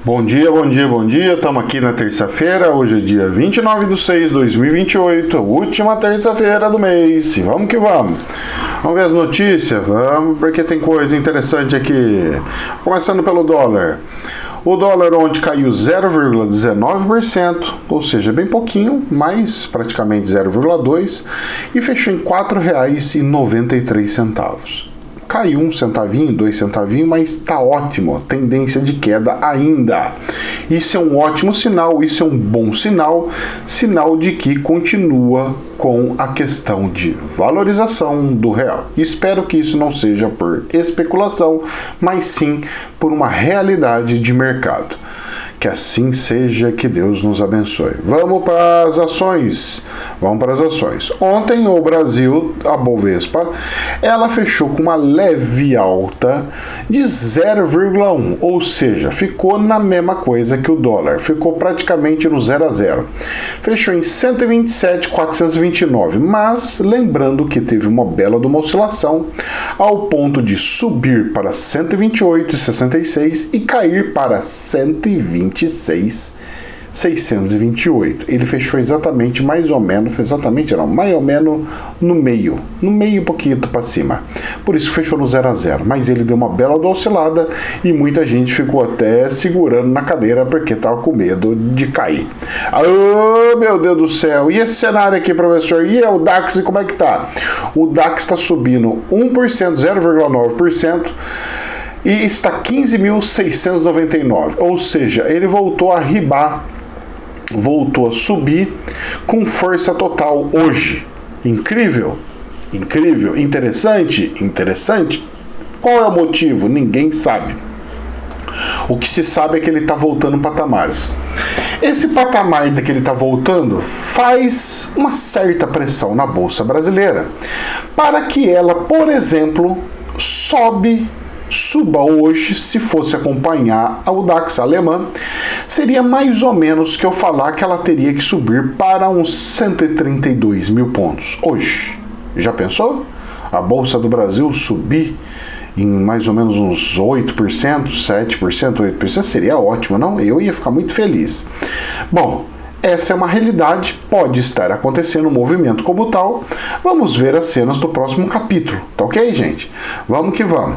Bom dia, bom dia, bom dia. Estamos aqui na terça-feira. Hoje é dia 29/6/2028, última terça-feira do mês. E vamos que vamos. Vamos ver as notícias? Vamos, porque tem coisa interessante aqui. Começando pelo dólar. O dólar ontem caiu 0,19%, ou seja, bem pouquinho, mas praticamente 0,2%, e fechou em R$ 4,93. Caiu 1 centavinho, 2 centavinhos, mas está ótimo, tendência de queda ainda. Isso é um ótimo sinal, isso é um bom sinal, sinal de que continua com a questão de valorização do real. Espero que isso não seja por especulação, mas sim por uma realidade de mercado. Que assim seja, que Deus nos abençoe. Vamos para as ações. Ontem o Brasil, a Bovespa, ela fechou com uma leve alta de 0,1, ou seja, ficou na mesma coisa que o dólar, ficou praticamente no 0 a 0. Fechou em 127.429, mas lembrando que teve uma bela de uma oscilação ao ponto de subir para 128,66 e cair para 126,628. Ele fechou exatamente, mais ou menos no meio um pouquinho para cima. Por isso fechou no 0 a 0, mas ele deu uma bela oscilada e muita gente ficou até segurando na cadeira porque estava com medo de cair. Oh, meu Deus do céu! E esse cenário aqui, professor? E o DAX, como é que tá? O DAX está subindo 1%, 0,9%. e está 15.699, ou seja, ele voltou a ribar, voltou a subir com força total hoje. Incrível, interessante. Qual é o motivo? Ninguém sabe. O que se sabe é que ele está voltando patamares. Esse patamar que ele está voltando faz uma certa pressão na Bolsa Brasileira para que ela, por exemplo, suba hoje. Se fosse acompanhar o DAX alemã, seria mais ou menos que eu falar que ela teria que subir para uns 132 mil pontos hoje. Já pensou? A Bolsa do Brasil subir em mais ou menos uns 8%, 7%, 8%, seria ótimo, não? Eu ia ficar muito feliz. Bom, essa é uma realidade, pode estar acontecendo um movimento como tal. Vamos ver as cenas do próximo capítulo, tá ok, gente? Vamos que vamos.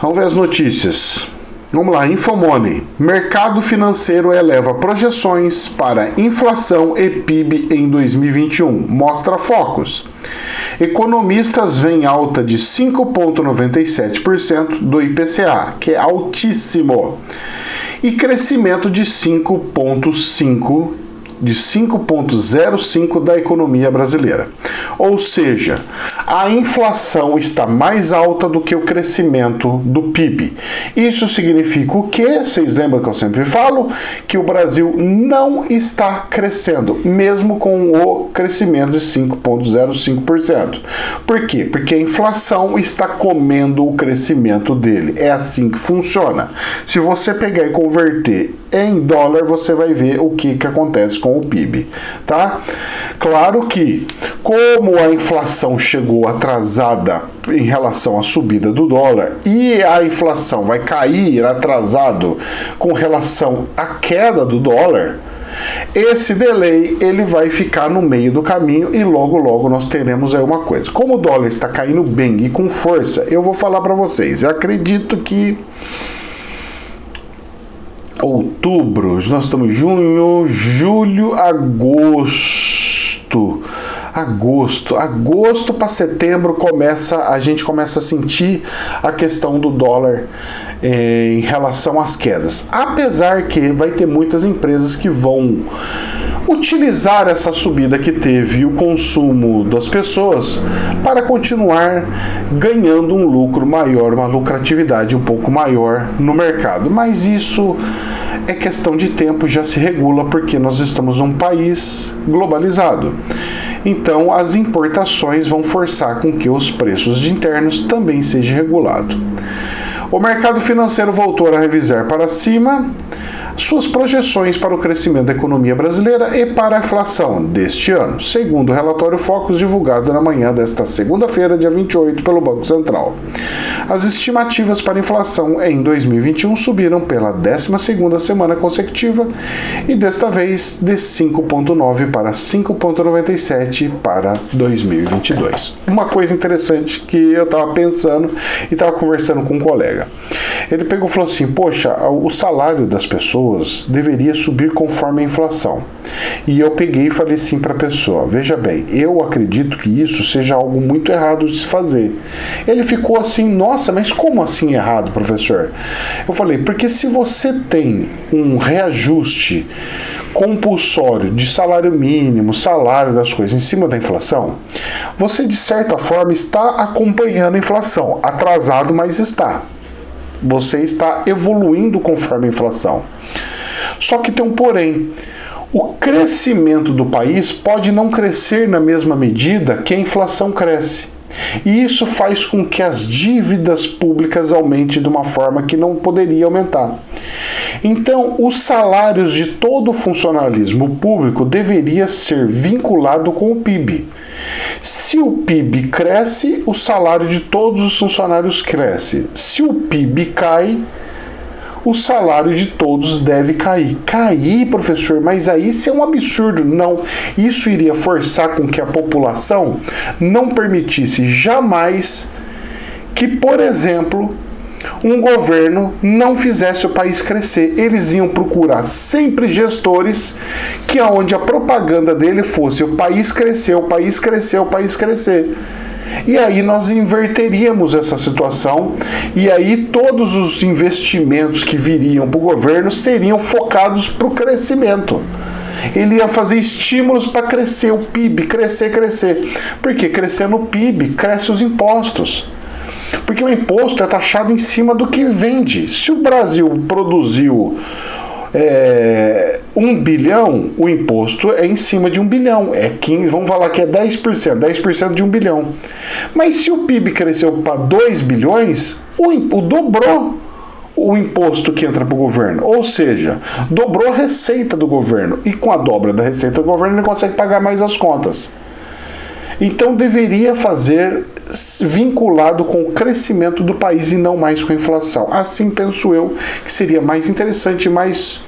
Vamos ver as notícias. Vamos lá, Infomoney. Mercado financeiro eleva projeções para inflação e PIB em 2021. Mostra focos. Economistas veem alta de 5,97% do IPCA, que é altíssimo, e crescimento de 5,05% da economia brasileira. Ou seja, a inflação está mais alta do que o crescimento do PIB. Isso significa o quê? Vocês lembram que eu sempre falo? Que o Brasil não está crescendo, mesmo com o crescimento de 5,05%. Por quê? Porque a inflação está comendo o crescimento dele. É assim que funciona. Se você pegar e converter em dólar, você vai ver o que acontece com o PIB, tá? Claro que, como a inflação chegou atrasada em relação à subida do dólar e a inflação vai cair atrasado com relação à queda do dólar, esse delay ele vai ficar no meio do caminho e logo nós teremos aí uma coisa. Como o dólar está caindo bem e com força, eu vou falar para vocês, eu acredito que outubro, nós estamos junho, julho, agosto para setembro a gente começa a sentir a questão do dólar em relação às quedas. Apesar que vai ter muitas empresas que vão utilizar essa subida que teve o consumo das pessoas para continuar ganhando um lucro maior, uma lucratividade um pouco maior no mercado. Mas isso é questão de tempo, já se regula porque nós estamos num país globalizado. Então as importações vão forçar com que os preços de internos também sejam regulados. O mercado financeiro voltou a revisar para cima suas projeções para o crescimento da economia brasileira e para a inflação deste ano, segundo o relatório Focus divulgado na manhã desta segunda-feira, dia 28, pelo Banco Central. As estimativas para a inflação em 2021 subiram pela 12ª semana consecutiva e desta vez de 5,9 para 5,97 para 2022. Uma coisa interessante que eu estava pensando e estava conversando com um colega. Ele pegou e falou assim, poxa, o salário das pessoas deveria subir conforme a inflação. E eu peguei e falei assim para a pessoa, veja bem, eu acredito que isso seja algo muito errado de se fazer. Ele ficou assim, nossa, mas como assim errado, professor? Eu falei, porque se você tem um reajuste compulsório de salário mínimo, salário das coisas em cima da inflação, você de certa forma está acompanhando a inflação, atrasado, mas está. Você está evoluindo conforme a inflação. Só que tem um porém. O crescimento do país pode não crescer na mesma medida que a inflação cresce. E isso faz com que as dívidas públicas aumentem de uma forma que não poderia aumentar. Então, os salários de todo o funcionalismo público deveria ser vinculado com o PIB. Se o PIB cresce, o salário de todos os funcionários cresce. Se o PIB cai, o salário de todos deve cair. Cair, professor, mas aí isso é um absurdo. Não, isso iria forçar com que a população não permitisse jamais que, por exemplo, um governo não fizesse o país crescer. Eles iam procurar sempre gestores que aonde a propaganda dele fosse o país cresceu, o país cresceu, o país crescer. E aí nós inverteríamos essa situação e aí todos os investimentos que viriam para o governo seriam focados para o crescimento. Ele ia fazer estímulos para crescer o PIB, crescer. Porque crescendo o PIB, cresce os impostos. Porque o imposto é taxado em cima do que vende. Se o Brasil produziu 1 bilhão, o imposto é em cima de 1 bilhão. É 15, vamos falar que é 10% de 1 bilhão. Mas se o PIB cresceu para 2 bilhões, o dobrou o imposto que entra para o governo. Ou seja, dobrou a receita do governo. E com a dobra da receita do governo, ele consegue pagar mais as contas. Então deveria fazer vinculado com o crescimento do país e não mais com a inflação. Assim penso eu que seria mais interessante, mais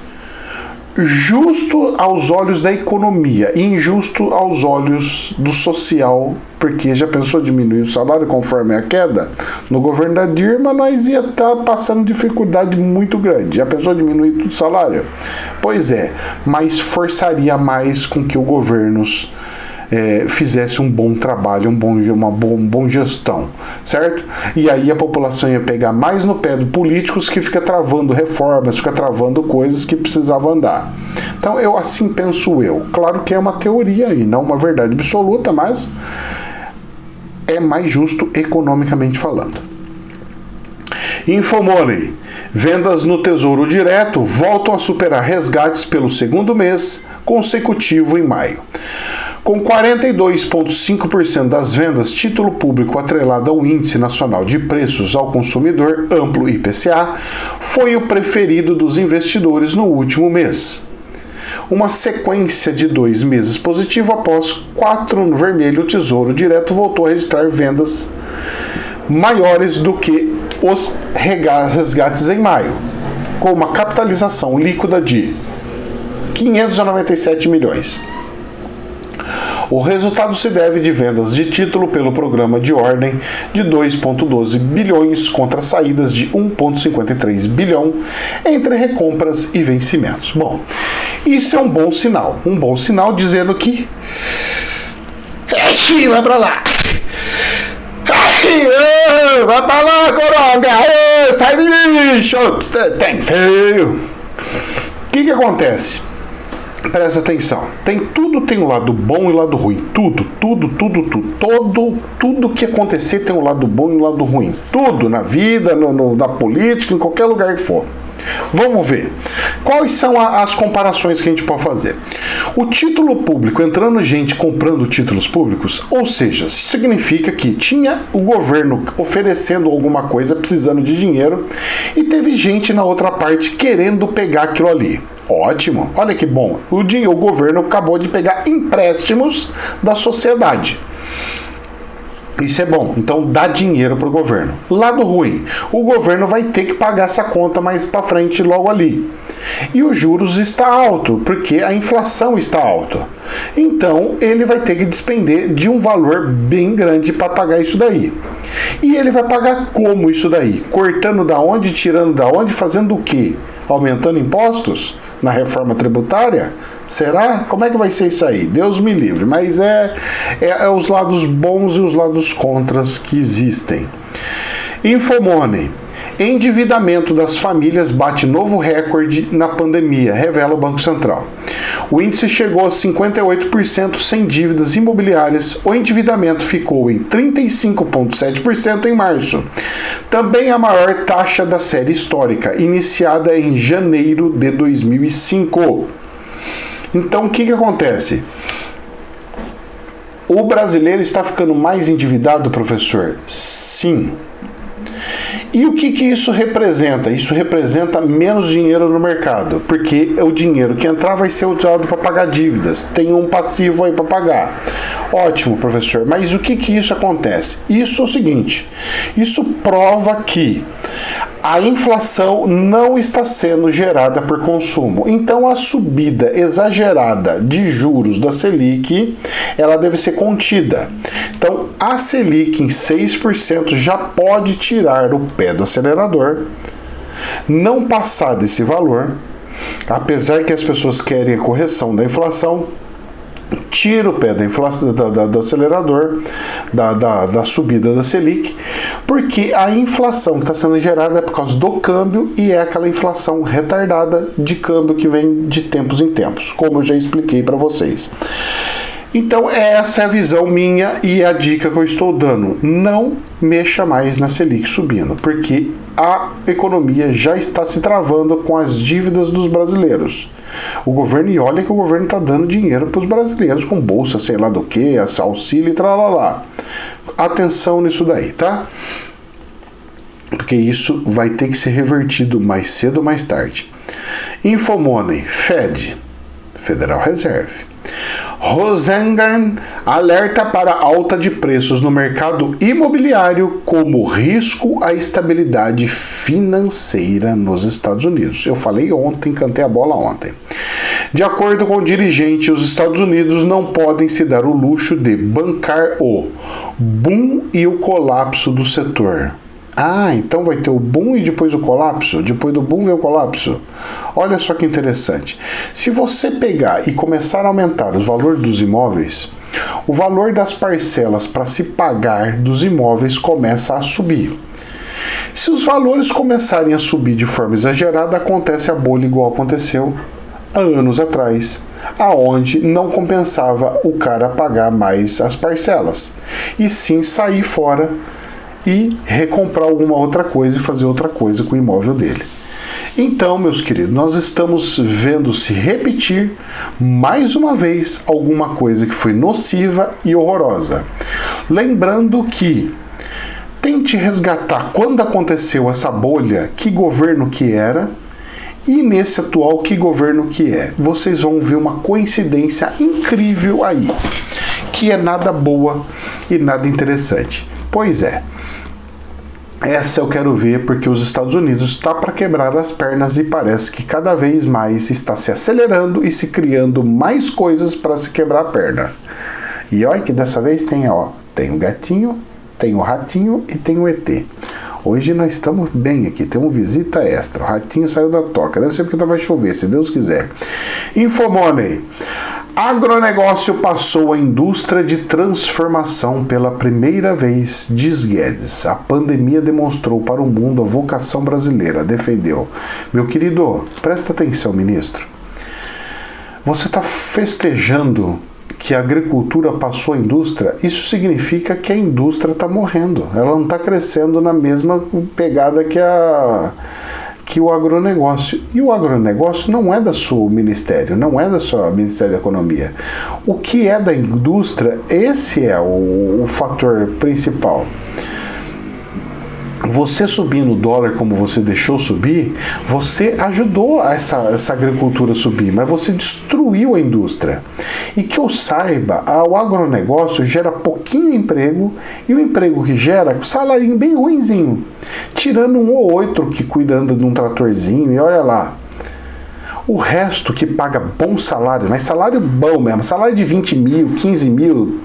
justo aos olhos da economia e injusto aos olhos do social, porque já pensou diminuir o salário conforme a queda? No governo da Dilma nós ia estar passando dificuldade muito grande. Já pensou diminuir o salário? Pois é, mas forçaria mais com que o governo fizesse um bom trabalho, uma boa gestão, certo? E aí a população ia pegar mais no pé dos políticos que fica travando reformas, fica travando coisas que precisavam andar. Então, assim penso eu. Claro que é uma teoria e não uma verdade absoluta, mas é mais justo economicamente falando. Infomoney. Vendas no Tesouro Direto voltam a superar resgates pelo segundo mês consecutivo em maio. Com 42,5% das vendas, título público atrelado ao Índice Nacional de Preços ao Consumidor, amplo IPCA, foi o preferido dos investidores no último mês. Uma sequência de 2 meses positivo após 4 no vermelho, o Tesouro Direto voltou a registrar vendas maiores do que os resgates em maio, com uma capitalização líquida de 597 milhões. O resultado se deve de vendas de título pelo programa de ordem de 2,12 bilhões contra saídas de 1,53 bilhão entre recompras e vencimentos. Bom, isso é um bom sinal dizendo que vai pra lá. Vai pra lá, coronga! Sai de bicho! Tem feio! O que acontece? Presta atenção, tudo tem um lado bom e um lado ruim, tudo que acontecer tem um lado bom e um lado ruim, tudo na vida, na política, em qualquer lugar que for. Vamos ver, quais são as comparações que a gente pode fazer. O título público, entrando gente comprando títulos públicos, ou seja, significa que tinha o governo oferecendo alguma coisa, precisando de dinheiro, e teve gente na outra parte querendo pegar aquilo ali. Ótimo, olha que bom, o governo acabou de pegar empréstimos da sociedade. Isso é bom, então dá dinheiro para o governo. Lado ruim, o governo vai ter que pagar essa conta mais para frente logo ali. E os juros está alto, porque a inflação está alta. Então ele vai ter que despender de um valor bem grande para pagar isso daí. E ele vai pagar como isso daí? Cortando da onde, tirando da onde, fazendo o quê? Aumentando impostos? Na reforma tributária? Será? Como é que vai ser isso aí? Deus me livre. Mas é os lados bons e os lados contras que existem. Infomoney. Endividamento das famílias bate novo recorde na pandemia, revela o Banco Central. O índice chegou a 58% sem dívidas imobiliárias. O endividamento ficou em 35,7% em março. Também a maior taxa da série histórica, iniciada em janeiro de 2005. Então, o que acontece? O brasileiro está ficando mais endividado, professor? Sim. E o que isso representa? Isso representa menos dinheiro no mercado, porque o dinheiro que entrar vai ser usado para pagar dívidas. Tem um passivo aí para pagar. Ótimo, professor, mas o que isso acontece? Isso é o seguinte, isso prova que a inflação não está sendo gerada por consumo. Então a subida exagerada de juros da Selic, ela deve ser contida. Então a Selic em 6% já pode tirar o pé do acelerador, não passar desse valor, apesar que as pessoas querem a correção da inflação, tira o pé da inflação, do acelerador, da subida da Selic, porque a inflação que está sendo gerada é por causa do câmbio e é aquela inflação retardada de câmbio que vem de tempos em tempos, como eu já expliquei para vocês. Então essa é a visão minha e a dica que eu estou dando. Não mexa mais na Selic subindo, porque a economia já está se travando com as dívidas dos brasileiros. O governo, e olha que o governo está dando dinheiro para os brasileiros com bolsa, sei lá do que, auxílio e tralalá. Atenção nisso daí, tá? Porque isso vai ter que ser revertido mais cedo ou mais tarde. Infomoney, Fed, Federal Reserve. Rosengren alerta para alta de preços no mercado imobiliário como risco à estabilidade financeira nos Estados Unidos. Eu falei ontem, cantei a bola ontem. De acordo com o dirigente, os Estados Unidos não podem se dar o luxo de bancar o boom e o colapso do setor. Ah, então vai ter o boom e depois o colapso? Depois do boom vem o colapso? Olha só que interessante. Se você pegar e começar a aumentar os valores dos imóveis, o valor das parcelas para se pagar dos imóveis começa a subir. Se os valores começarem a subir de forma exagerada, acontece a bolha igual aconteceu há anos atrás, aonde não compensava o cara pagar mais as parcelas, e sim sair fora e recomprar alguma outra coisa e fazer outra coisa com o imóvel dele. Então, meus queridos, nós estamos vendo se repetir mais uma vez alguma coisa que foi nociva e horrorosa. Lembrando que tente resgatar quando aconteceu essa bolha, que governo que era, e nesse atual, que governo que é. Vocês vão ver uma coincidência incrível aí, que é nada boa e nada interessante. Pois é. Essa eu quero ver porque os Estados Unidos está para quebrar as pernas e parece que cada vez mais está se acelerando e se criando mais coisas para se quebrar a perna. E olha que dessa vez tem o gatinho, tem o ratinho e tem o ET. Hoje nós estamos bem aqui, tem uma visita extra. O ratinho saiu da toca, deve ser porque vai chover, se Deus quiser. Infomoney. Agronegócio passou a indústria de transformação pela primeira vez, diz Guedes. A pandemia demonstrou para o mundo a vocação brasileira, defendeu. Meu querido, presta atenção, ministro. Você está festejando que a agricultura passou à indústria, isso significa que a indústria está morrendo. Ela não está crescendo na mesma pegada que o agronegócio. E o agronegócio não é do seu ministério, não é do seu Ministério da Economia. O que é da indústria, esse é o fator principal. Você subindo o dólar como você deixou subir, você ajudou essa agricultura a subir, mas você destruiu a indústria. E que eu saiba, o agronegócio gera pouquinho emprego, e o emprego que gera, salarinho bem ruinzinho, tirando um ou outro que cuidando de um tratorzinho, e olha lá. O resto que paga bom salário, mas salário bom mesmo, salário de 20 mil, 15 mil,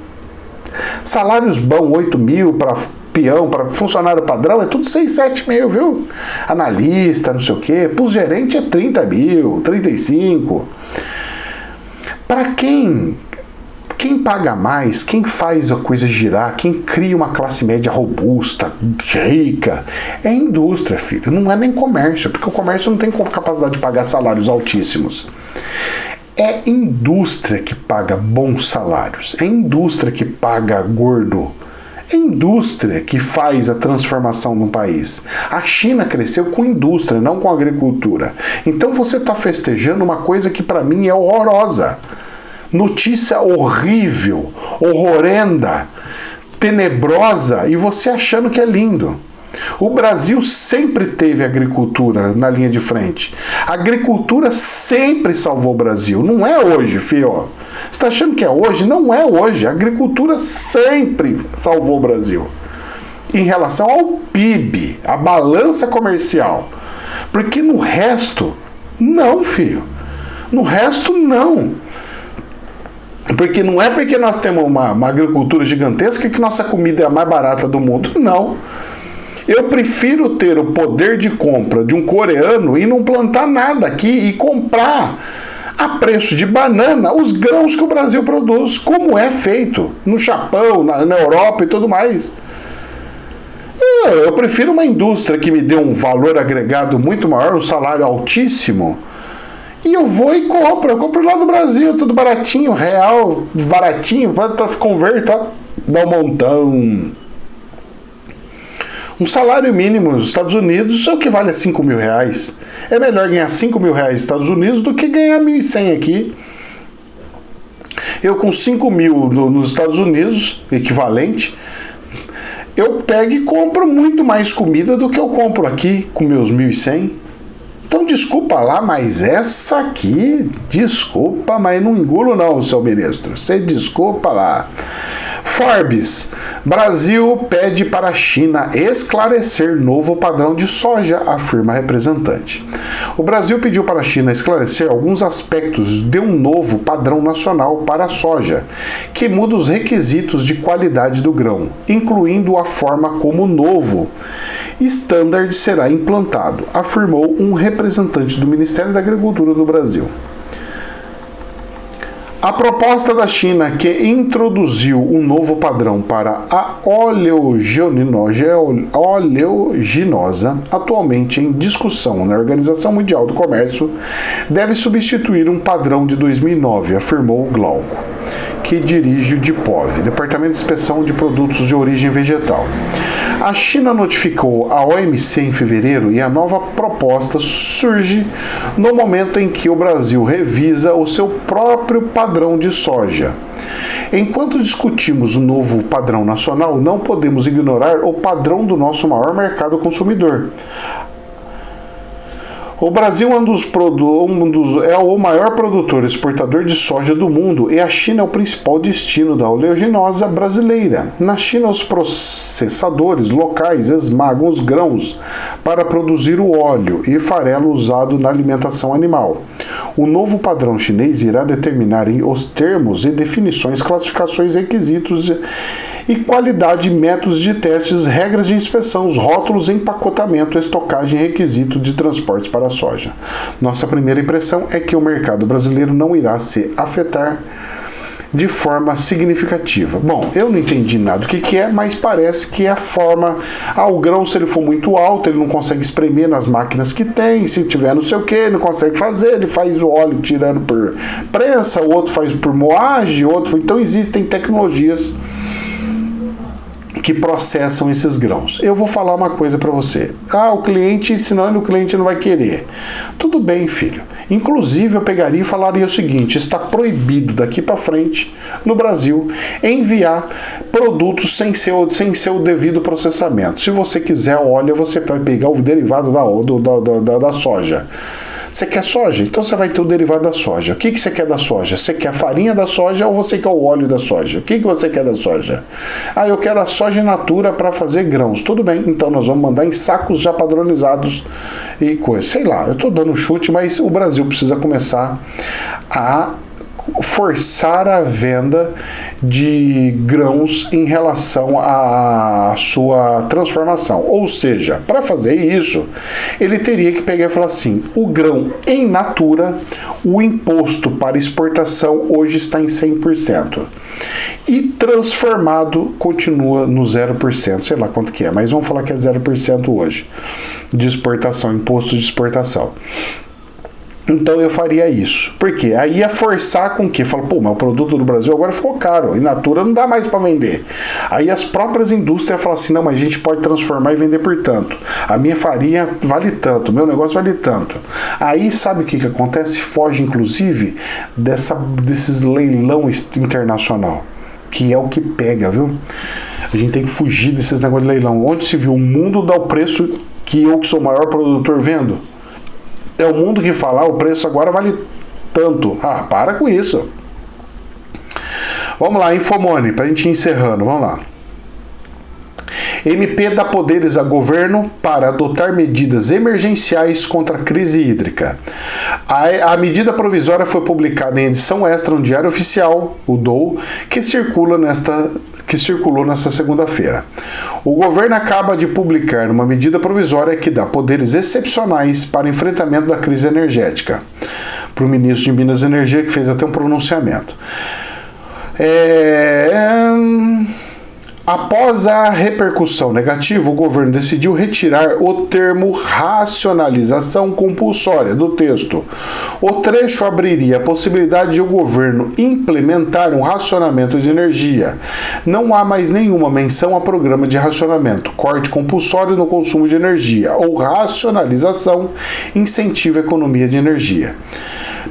salários bons, 8 mil para peão, para funcionário padrão, é tudo 6, 7 mil, viu? Analista, não sei o quê. Para os gerentes é 30 mil, 35. Para quem paga mais, quem faz a coisa girar, quem cria uma classe média robusta, rica, é indústria, filho. Não é nem comércio, porque o comércio não tem capacidade de pagar salários altíssimos. É indústria que paga bons salários. É indústria que paga gordo. É indústria que faz a transformação no país. A China cresceu com indústria, não com agricultura. Então você está festejando uma coisa que para mim é horrorosa. Notícia horrível, horrenda, tenebrosa, e você achando que é lindo. O Brasil sempre teve agricultura na linha de frente. A agricultura sempre salvou o Brasil. Não é hoje, filho. Você está achando que é hoje? Não é hoje. A agricultura sempre salvou o Brasil. Em relação ao PIB, a balança comercial. Porque no resto, não, filho. No resto, não. Porque não é porque nós temos uma agricultura gigantesca que nossa comida é a mais barata do mundo. Não. Eu prefiro ter o poder de compra de um coreano e não plantar nada aqui e comprar a preço de banana os grãos que o Brasil produz, como é feito no Japão, na Europa e tudo mais. Eu prefiro uma indústria que me dê um valor agregado muito maior, um salário altíssimo, e eu vou e compro. Eu compro lá do Brasil, tudo baratinho, real, baratinho, converto, ó, dá um montão. Um salário mínimo nos Estados Unidos é o que vale a 5 mil reais. É melhor ganhar 5 mil reais nos Estados Unidos do que ganhar 1.100 aqui. Eu com 5 mil nos Estados Unidos, equivalente, eu pego e compro muito mais comida do que eu compro aqui com meus 1.100. Então desculpa lá, mas essa aqui, desculpa, mas não engulo não, seu ministro. Você desculpa lá. Forbes, Brasil pede para a China esclarecer novo padrão de soja, afirma representante. O Brasil pediu para a China esclarecer alguns aspectos de um novo padrão nacional para a soja, que muda os requisitos de qualidade do grão, incluindo a forma como o novo standard será implantado, afirmou um representante do Ministério da Agricultura do Brasil. A proposta da China, que introduziu um novo padrão para a oleaginosa, atualmente em discussão na Organização Mundial do Comércio, deve substituir um padrão de 2009, afirmou o Glauco, que dirige o DIPOV, Departamento de Inspeção de Produtos de Origem Vegetal. A China notificou a OMC em fevereiro e a nova proposta surge no momento em que o Brasil revisa o seu próprio padrão de soja. Enquanto discutimos o novo padrão nacional, não podemos ignorar o padrão do nosso maior mercado consumidor. O Brasil é o maior produtor e exportador de soja do mundo e a China é o principal destino da oleaginosa brasileira. Na China, os processadores locais esmagam os grãos para produzir o óleo e farelo usado na alimentação animal. O novo padrão chinês irá determinar os termos e definições, classificações, requisitos e qualidade, métodos de testes, regras de inspeção, os rótulos, empacotamento, estocagem e requisito de transporte para a soja. Nossa primeira impressão é que o mercado brasileiro não irá se afetar de forma significativa. Bom, eu não entendi nada do que é, mas parece que é a forma... o grão, se ele for muito alto, ele não consegue espremer nas máquinas que tem, se tiver não sei o que, ele não consegue fazer, ele faz o óleo tirando por prensa, o outro faz por moagem, outro... Então existem tecnologias que processam esses grãos. Eu vou falar uma coisa para você. O cliente, senão o cliente não vai querer. Tudo bem, filho. Inclusive, eu pegaria e falaria o seguinte: está proibido daqui para frente, no Brasil, enviar produtos sem seu devido processamento. Se você quiser óleo, você vai pegar o derivado da soja. Você quer soja? Então você vai ter o derivado da soja. O que você quer da soja? Você quer a farinha da soja ou você quer o óleo da soja? O que você quer da soja? Eu quero a soja in natura para fazer grãos. Tudo bem, então nós vamos mandar em sacos já padronizados e coisa. Sei lá, eu estou dando chute, mas o Brasil precisa começar a forçar a venda de grãos em relação à sua transformação. Ou seja, para fazer isso, ele teria que pegar e falar assim: o grão in natura, o imposto para exportação hoje está em 100%. E transformado continua no 0%, sei lá quanto que é, mas vamos falar que é 0% hoje, de exportação, imposto de exportação. Então eu faria isso. Por quê? Aí ia forçar com que? Fala, mas o produto do Brasil agora ficou caro. In natura não dá mais para vender. Aí as próprias indústrias falam assim: não, mas a gente pode transformar e vender por tanto. A minha farinha vale tanto, o meu negócio vale tanto. Aí sabe o que acontece? Foge, inclusive, desses leilão internacional. Que é o que pega, viu? A gente tem que fugir desses negócios de leilão. Onde se viu? O mundo dá o preço que eu, que sou o maior produtor, vendo. É o mundo que fala: o preço agora vale tanto. Para com isso. Vamos lá, Infomone, para a gente ir encerrando. Vamos lá. MP dá poderes a governo para adotar medidas emergenciais contra a crise hídrica. A medida provisória foi publicada em edição extra no Diário Oficial, o DOU, que circulou nesta segunda-feira. O governo acaba de publicar uma medida provisória que dá poderes excepcionais para enfrentamento da crise energética. Para o ministro de Minas e Energia, que fez até um pronunciamento. Após a repercussão negativa, o governo decidiu retirar o termo racionalização compulsória do texto. O trecho abriria a possibilidade de o governo implementar um racionamento de energia. Não há mais nenhuma menção a programa de racionamento, corte compulsório no consumo de energia ou racionalização incentiva a economia de energia.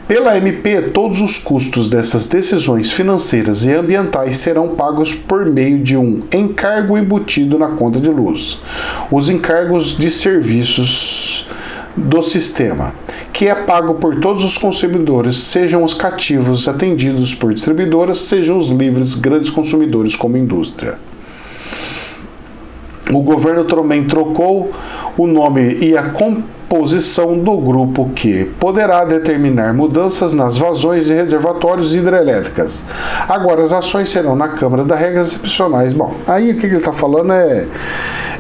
Pela MP, todos os custos dessas decisões financeiras e ambientais serão pagos por meio de um encargo embutido na conta de luz. Os encargos de serviços do sistema, que é pago por todos os consumidores, sejam os cativos atendidos por distribuidoras, sejam os livres grandes consumidores como indústria. O governo também trocou o nome e a composição do grupo que poderá determinar mudanças nas vazões de reservatórios hidrelétricas. Agora as ações serão na Câmara das Regras Excepcionais. Bom, aí o que ele está falando é...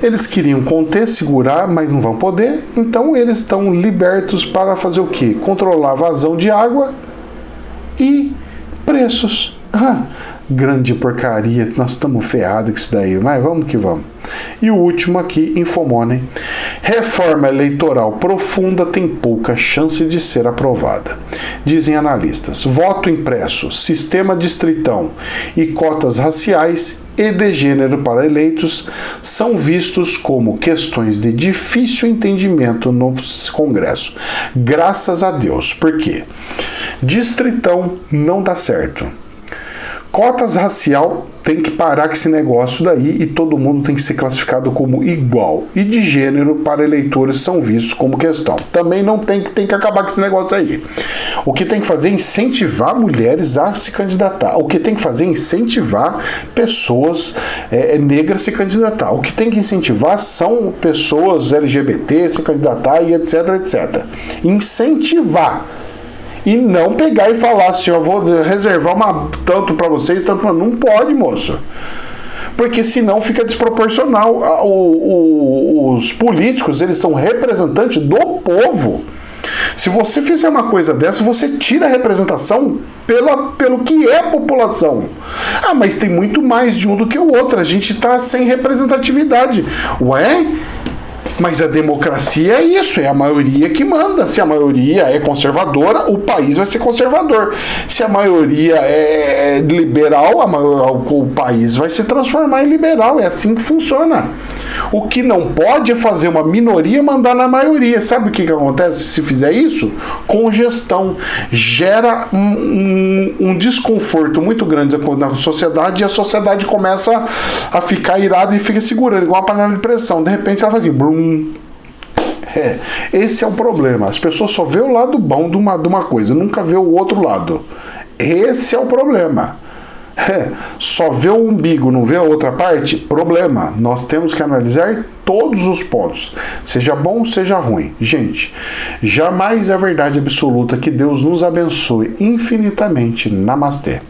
Eles queriam conter, segurar, mas não vão poder, então eles estão libertos para fazer o quê? Controlar a vazão de água e preços. Grande porcaria, nós estamos ferrados com isso daí, mas vamos que vamos. E o último aqui, Infomone. Reforma eleitoral profunda tem pouca chance de ser aprovada. Dizem analistas. Voto impresso, sistema distritão e cotas raciais e de gênero para eleitos são vistos como questões de difícil entendimento no Congresso. Graças a Deus. Por quê? Distritão não dá certo. Cotas racial tem que parar com esse negócio daí e todo mundo tem que ser classificado como igual. E de gênero para eleitores são vistos como questão. Também não tem que acabar com esse negócio aí. O que tem que fazer é incentivar mulheres a se candidatar. O que tem que fazer é incentivar pessoas negras a se candidatar. O que tem que incentivar são pessoas LGBT a se candidatar e etc, etc. Incentivar. E não pegar e falar assim, eu vou reservar tanto para vocês, tanto para... Não pode, moço. Porque senão fica desproporcional. Os políticos, eles são representantes do povo. Se você fizer uma coisa dessa, você tira a representação pelo que é a população. Ah, mas tem muito mais de um do que o outro. A gente está sem representatividade. Ué? Mas a democracia é isso, é a maioria que manda. Se a maioria é conservadora, o país vai ser conservador. Se a maioria é liberal, o país vai se transformar em liberal. É assim que funciona. O que não pode é fazer uma minoria mandar na maioria. Sabe o que acontece se fizer isso? Congestão. Gera um desconforto muito grande na sociedade, e a sociedade começa a ficar irada e fica segurando, igual uma panela de pressão. De repente ela faz assim, brum. Esse é o problema. As pessoas só vê o lado bom de uma coisa, nunca vê o outro lado. Esse é o problema. Só vê o umbigo, não vê a outra parte? Problema. Nós temos que analisar todos os pontos, seja bom, seja ruim. Gente, jamais é verdade absoluta. Que Deus nos abençoe infinitamente. Namastê.